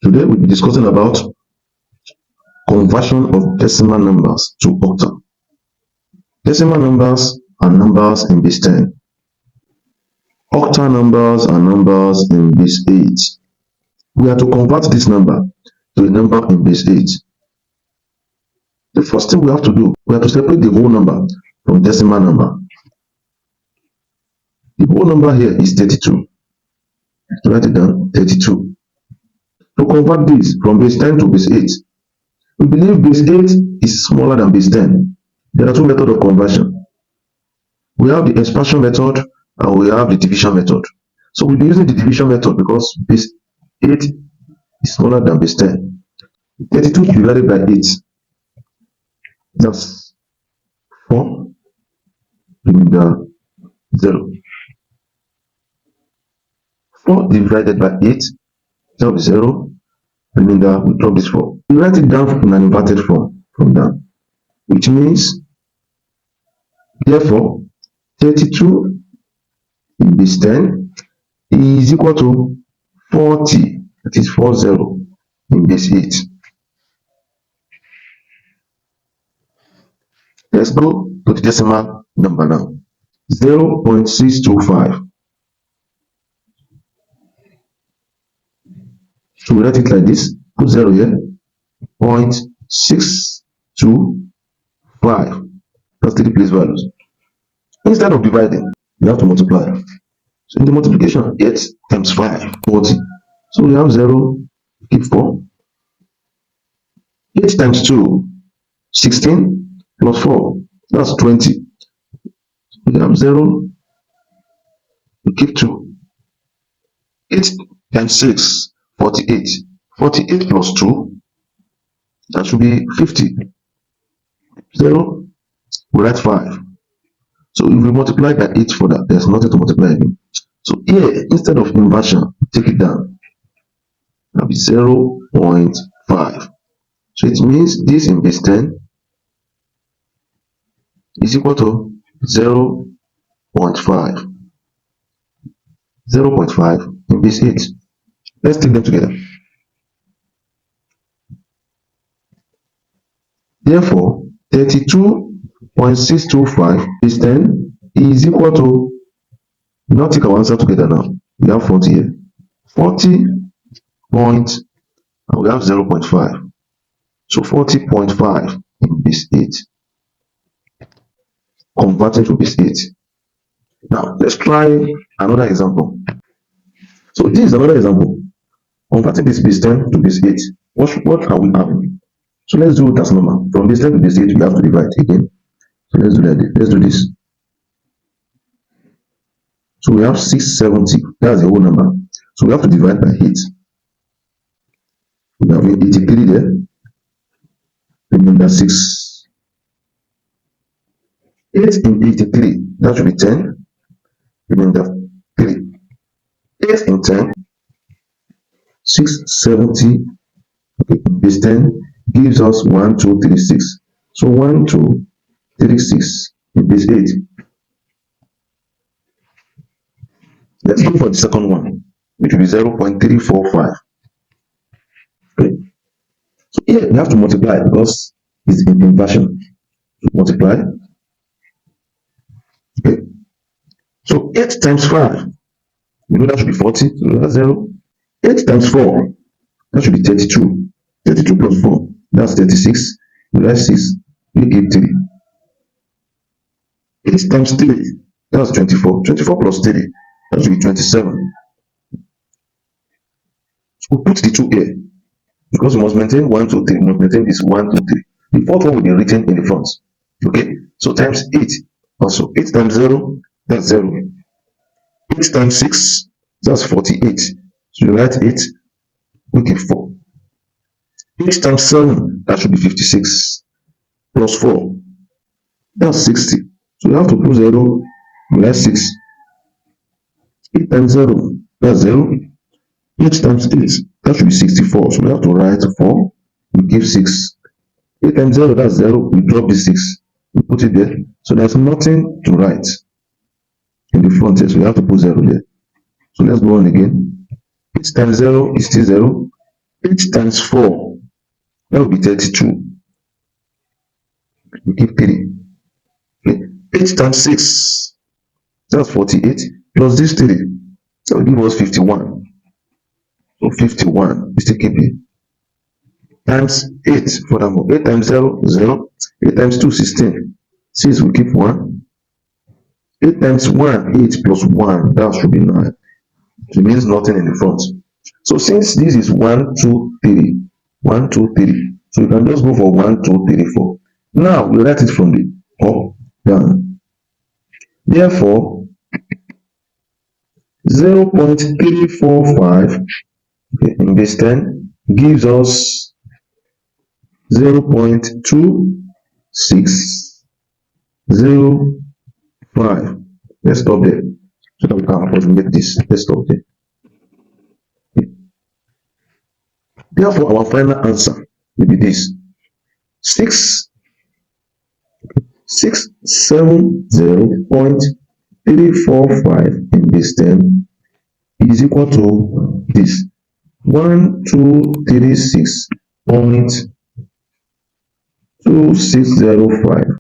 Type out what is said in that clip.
Today we'll be discussing about conversion of decimal numbers to octal. Decimal numbers are numbers in base 10. Octal numbers are numbers in base 8. We are to convert this number to a number in base 8. The first thing we have to do, we have to separate the whole number from decimal number. The whole number here is 32. Write it down, 32. To convert this from base 10 to base 8, we believe base 8 is smaller than base 10. There are two methods of conversion. We have the expansion method and we have the division method. So we'll be using the division method because base 8 is smaller than base 10. 32 divided by 8, that's 4, remainder 0. 4 divided by 8, that will be 0, remainder we drop this 4. We write it down in an inverted form from down, which means, therefore, 32 in base 10 is equal to 40, that is 40 in base 8. Let's go to the decimal number now. 0.625. So we write it like this, put 0 here, 0.625. That's 3 place values. Instead of dividing, you have to multiply. So in the multiplication, 8 times 5, 40. So we have 0, keep 4. 8 times 2, 16, plus 4, that's 20. We have 0, we keep 2. 8 times 6, 48. 48 plus 2, that should be 50. 0, we write 5. So if we multiply by 8 for that, there's nothing to multiply again. So here, instead of inversion, take it down. That'll be 0.5. So it means this in base 10 is equal to 0.5. 0.5 in base 8. Let's take them together. Therefore, 32.625 base 10 is equal to, now take our answer together now. We have 40 here. 40 point, and we have 0.5. So 40.5 in base 8. Converted to base 8. Now, let's try another example. So this is another example. Converting this base 10 to base 8. What are we having? So let's do it as normal. From base 10 to base 8, we have to divide again. So let's do that. Let's do this. So we have 670. That's the whole number. So we have to divide by 8. We have 83 there. Remember 6. 8 in 83. That should be 10. Remember 3. 8 in 10. 670. Okay, in base 10 gives us 1, 2, 3, 6. So 1, 2, 3, 6 in base 8. Let's go for the second one, which will be 0.345. Okay. So here we have to multiply because it's in inversion. Multiply. Okay. So 8 times 5, we know that should be 40. So that's 0. 8 times 4, that should be 32. 32 plus 4, that's 36. We write 6, we give 3. 8 times 3, that's 24. 24 plus 3, that should be 27. So we put the 2 here because we must maintain 1, 2, 3. We must maintain this 1, 2, 3. The fourth one will be written in the front. Okay, so times 8 also. 8 times 0, that's 0. 8 times 6, that's 48. So you write 8, we give 4. 8 times 7, that should be 56. Plus 4, that's 60. So you have to put 0, we write 6. 8 times 0, that's 0. 8 times 8, that should be 64. So we have to write 4, we give 6. 8 times 0, that's 0. We drop the 6. We put it there. So there's nothing to write in the front here. So we have to put 0 there. So let's go on again. 8 times 0 is still 0. 8 times 4, that will be 32. We keep 3. Okay. 8 times 6, that's 48. Plus this 3, that will give us 51. So 51, we still keep it. Times 8, furthermore. 8 times 0, 0. 8 times 2, 16. 6, we keep 1. 8 times 1, 8 plus 1, that should be 9. It means nothing in the front. So since this is 1, 2, 3, 1, 2, 3, so you can just go for 1, 2, 3, 4. Now we write it from the up down. Therefore, 0.345 in base 10 gives us 0.2605. Let's stop there so that we can approximate this. Let's stop there. Therefore, our final answer will be this: 670.345 in base 10 is equal to this 1236.2605.